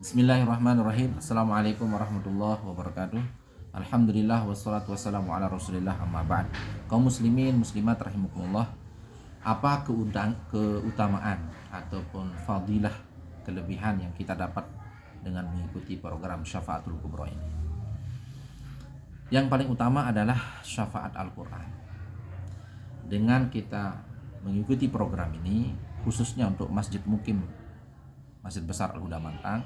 Bismillahirrahmanirrahim. Assalamualaikum warahmatullahi wabarakatuh. Alhamdulillah wassalatu wassalamu ala rasulillah amma ba'd. Kaum muslimin muslimat rahimakumullah, apa keutamaan ataupun fadilah kelebihan yang kita dapat dengan mengikuti program Syafaatul Kubro ini? Yang paling utama adalah syafaat Al-Quran. Dengan kita mengikuti program ini, khususnya untuk Masjid Mukim Masjid Besar Al-Huda Mantang,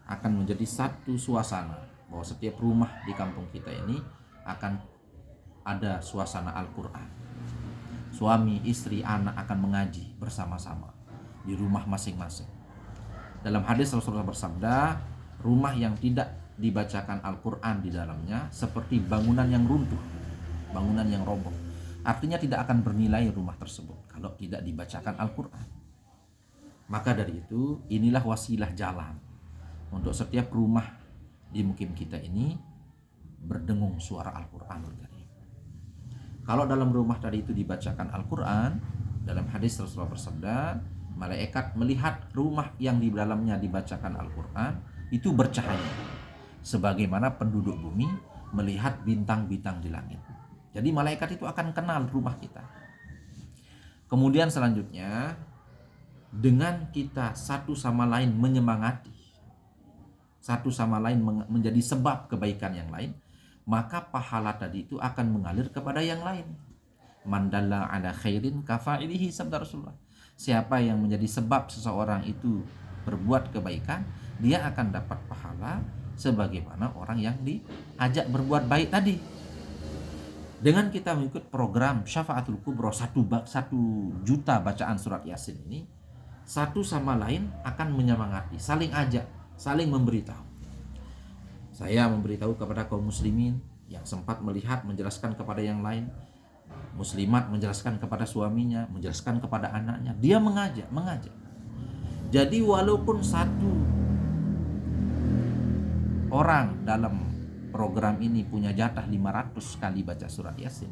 akan menjadi satu suasana bahwa setiap rumah di kampung kita ini akan ada suasana Al-Quran. Suami, istri, anak akan mengaji bersama-sama di rumah masing-masing. Dalam hadis Rasulullah bersabda, rumah yang tidak dibacakan Al-Quran di dalamnya seperti bangunan yang runtuh, bangunan yang roboh. Artinya tidak akan bernilai rumah tersebut kalau tidak dibacakan Al-Quran. Maka dari itu, inilah wasilah jalan untuk setiap rumah di mukim kita ini berdengung suara Al-Quranul Karim. Kalau dalam rumah tadi itu dibacakan Al-Quran, dalam hadis Rasulullah bersabda, malaikat melihat rumah yang di dalamnya dibacakan Al-Quran itu bercahaya, sebagaimana penduduk bumi melihat bintang-bintang di langit. Jadi malaikat itu akan kenal rumah kita. Kemudian selanjutnya, dengan kita satu sama lain menyemangati, satu sama lain menjadi sebab kebaikan yang lain, maka pahala tadi itu akan mengalir kepada yang lain. Mandalla ala khairin kafa'ilihi, sabda Rasulullah. Siapa yang menjadi sebab seseorang itu berbuat kebaikan, dia akan dapat pahala sebagaimana orang yang diajak berbuat baik tadi. Dengan kita mengikut program Syafaatul Kubro 1 juta bacaan surat Yasin ini, satu sama lain akan menyemangati, saling ajak, saling memberitahu. Saya memberitahu kepada kaum muslimin yang sempat melihat, menjelaskan kepada yang lain. Muslimat menjelaskan kepada suaminya, menjelaskan kepada anaknya. Dia mengajak. Jadi walaupun satu orang dalam program ini punya jatah 500 kali baca surat Yasin,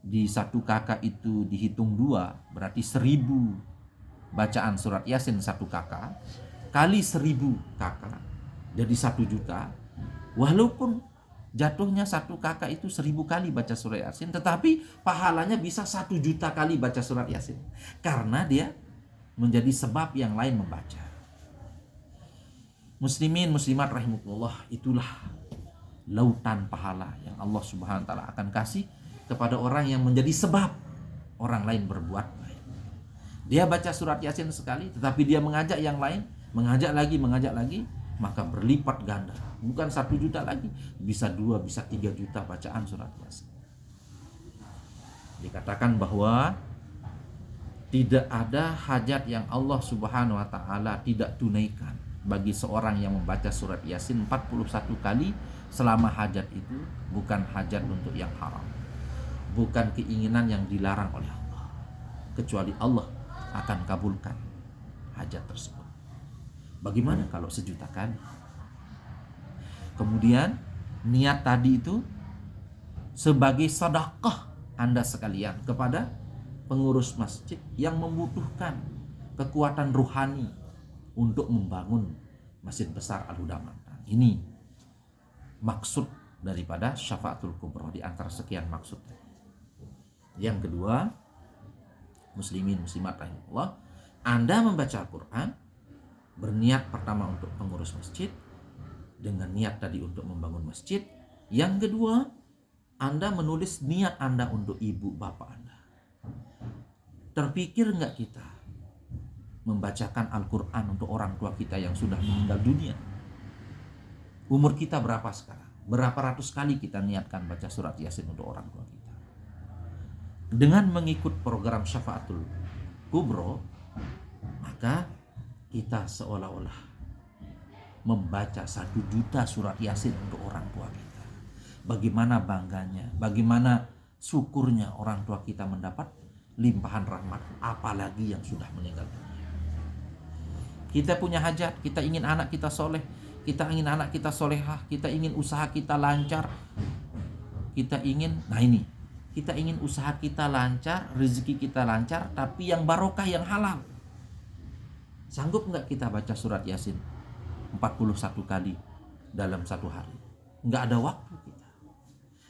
di satu kakak itu dihitung 2, berarti 1000 bacaan surat Yasin satu kakak kali 1000 kakak jadi 1 juta. Walaupun jatuhnya satu kakak itu 1000 kali baca surat Yasin, tetapi pahalanya bisa 1 juta kali baca surat Yasin, karena dia menjadi sebab yang lain membaca. Muslimin muslimat rahimakumullah, itulah lautan pahala yang Allah Subhanahu wa taala akan kasih kepada orang yang menjadi sebab orang lain berbuat baik. Dia baca surat Yasin sekali, tetapi dia mengajak yang lain, mengajak lagi, maka berlipat ganda. Bukan 1 juta lagi, bisa 2, bisa 3 juta bacaan surat Yasin. Dikatakan bahwa tidak ada hajat yang Allah Subhanahu wa taala tidak tunaikan bagi seorang yang membaca surat Yasin 41 kali selama hajat itu bukan hajat untuk yang haram, bukan keinginan yang dilarang oleh Allah, kecuali Allah akan kabulkan hajat tersebut. Bagaimana kalau 1 juta kali? Kemudian niat tadi itu sebagai sedekah Anda sekalian kepada pengurus masjid yang membutuhkan kekuatan ruhani untuk membangun Masjid Besar Al-Huda Mantang. Ini maksud daripada Syafaatul Kubro di antara sekian maksud. Yang kedua, muslimin muslimat rahimahullah, Anda membaca Al-Quran berniat pertama untuk pengurus masjid, dengan niat tadi untuk membangun masjid. Yang kedua, Anda menulis niat Anda untuk ibu bapak Anda. Terpikir nggak kita membacakan Al-Quran untuk orang tua kita yang sudah meninggal dunia? Umur kita berapa sekarang? Berapa ratus kali kita niatkan baca surat Yasin untuk orang tua kita? Dengan mengikut program Syafaatul Kubro, maka kita seolah-olah membaca 1 juta surat Yasin untuk orang tua kita. Bagaimana bangganya, bagaimana syukurnya orang tua kita mendapat limpahan rahmat, apalagi yang sudah meninggal dunia. Kita punya hajat, kita ingin anak kita soleh, kita ingin anak kita solehah, kita ingin usaha kita lancar, kita ingin usaha kita lancar, rezeki kita lancar, tapi yang barokah, yang halal. Sanggup nggak kita baca surat Yasin 41 kali dalam satu hari. Nggak ada waktu kita.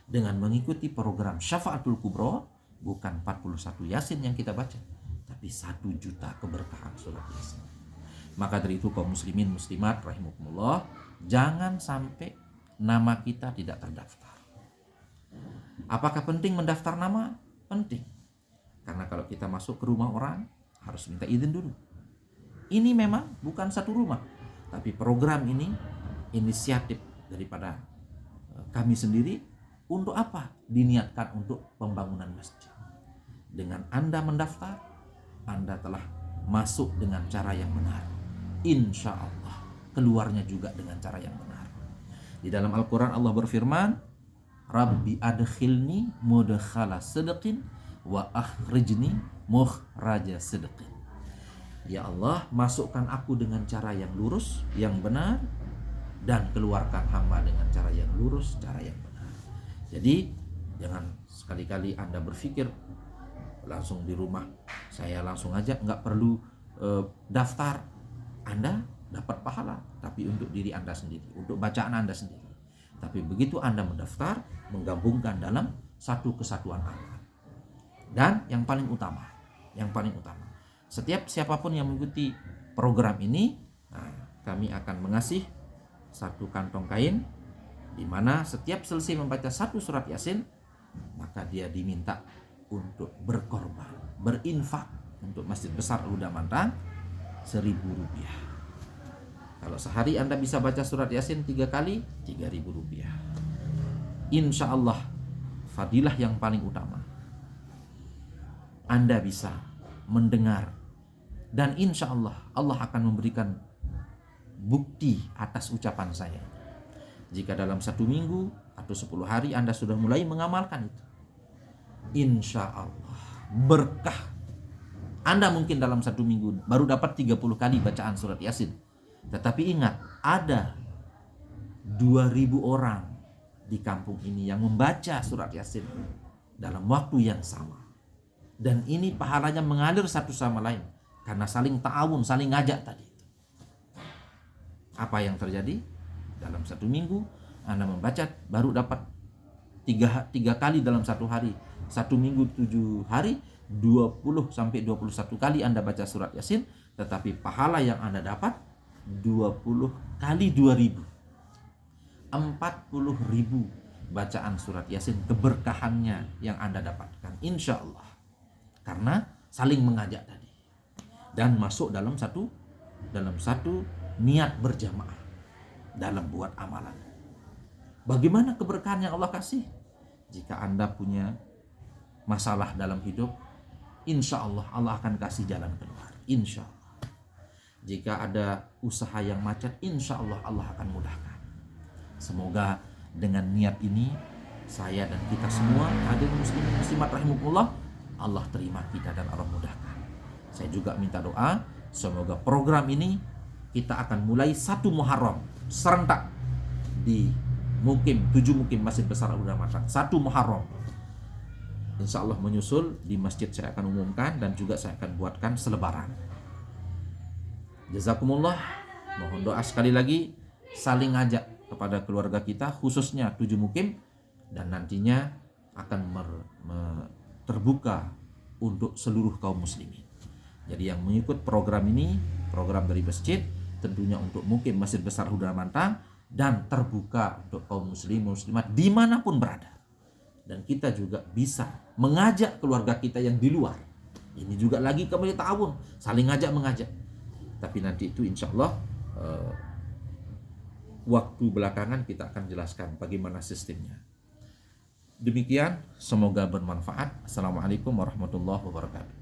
Dengan mengikuti program Syafaatul Kubro, bukan 41 Yasin yang kita baca, tapi 1 juta keberkahan surat Yasin. Maka dari itu kaum muslimin muslimat rahimakumullah, jangan sampai nama kita tidak terdaftar. Apakah penting mendaftar nama? Penting. Karena kalau kita masuk ke rumah orang, harus minta izin dulu. Ini memang bukan satu rumah, tapi program ini inisiatif daripada kami sendiri. Untuk apa? Diniatkan untuk pembangunan masjid. Dengan Anda mendaftar, Anda telah masuk dengan cara yang benar. Insya Allah, keluarnya juga dengan cara yang benar. Di dalam Al-Quran Allah berfirman, Rabbi adkhilni mudkhala sidqin wa akhrijni mukhraja sidqin. Ya Allah, masukkan aku dengan cara yang lurus, yang benar, dan keluarkan hamba dengan cara yang lurus, cara yang benar. Jadi jangan sekali-kali Anda berpikir langsung di rumah saya langsung aja, nggak perlu daftar. Anda dapat pahala, tapi untuk diri Anda sendiri, untuk bacaan Anda sendiri. Tapi begitu Anda mendaftar, menggabungkan dalam satu kesatuan amal. Dan yang paling utama, setiap siapapun yang mengikuti program ini, kami akan mengasih satu kantong kain, di mana setiap selesai membaca satu surat Yasin, maka dia diminta untuk berkorban, berinfak untuk Masjid Besar Al-Huda Mantang 1.000 rupiah. Kalau sehari Anda bisa baca surat Yasin 3 kali, 3.000 rupiah. Insya Allah, fadilah yang paling utama, Anda bisa mendengar, dan insya Allah, Allah akan memberikan bukti atas ucapan saya. Jika dalam 1 minggu atau 10 hari Anda sudah mulai mengamalkan itu, insya Allah berkah. Anda mungkin dalam 1 minggu baru dapat 30 kali bacaan surat Yasin. Tetapi ingat, ada 2.000 orang di kampung ini yang membaca surat Yasin dalam waktu yang sama. Dan ini pahalanya mengalir satu sama lain, karena saling ta'awun, saling ngajak tadi. Apa yang terjadi? Dalam 1 minggu Anda membaca baru dapat 3 kali dalam 1 hari. 1 minggu 7 hari, 20 sampai 21 kali Anda baca surat Yasin, tetapi pahala yang Anda dapat 20 kali 2.000. 40.000 bacaan surat Yasin, keberkahannya yang Anda dapatkan insya Allah. Karena saling mengajak tadi. Dan masuk dalam satu niat berjamaah dalam buat amalan. Bagaimana keberkahan yang Allah kasih? Jika Anda punya masalah dalam hidup, insya Allah Allah akan kasih jalan keluar, insya Allah. Jika ada usaha yang macet, insya Allah Allah akan mudahkan. Semoga dengan niat ini, saya dan kita semua hadirin muslimin muslimat rahimakumullah, Allah terima kita dan Allah mudahkan. Saya juga minta doa, semoga program ini kita akan mulai 1 Muharram serentak di 7 mukim Masjid Besar Al-Huda Mantang. 1 Muharram insya Allah menyusul di masjid, saya akan umumkan, dan juga saya akan buatkan selebaran. Jazakumullah. Mohon doa sekali lagi, saling ngajak kepada keluarga kita, khususnya 7 mukim, dan nantinya akan terbuka untuk seluruh kaum muslimin. Jadi yang mengikut program ini, program dari masjid, tentunya untuk mukim Masjid Besar Al-Huda Mantang, dan terbuka untuk kaum muslim muslimat dimanapun berada. Dan kita juga bisa mengajak keluarga kita yang di luar. Ini juga lagi kembali ta'awun, saling mengajak. Tapi nanti itu insya Allah waktu belakangan kita akan jelaskan bagaimana sistemnya. Demikian, semoga bermanfaat. Assalamualaikum warahmatullahi wabarakatuh.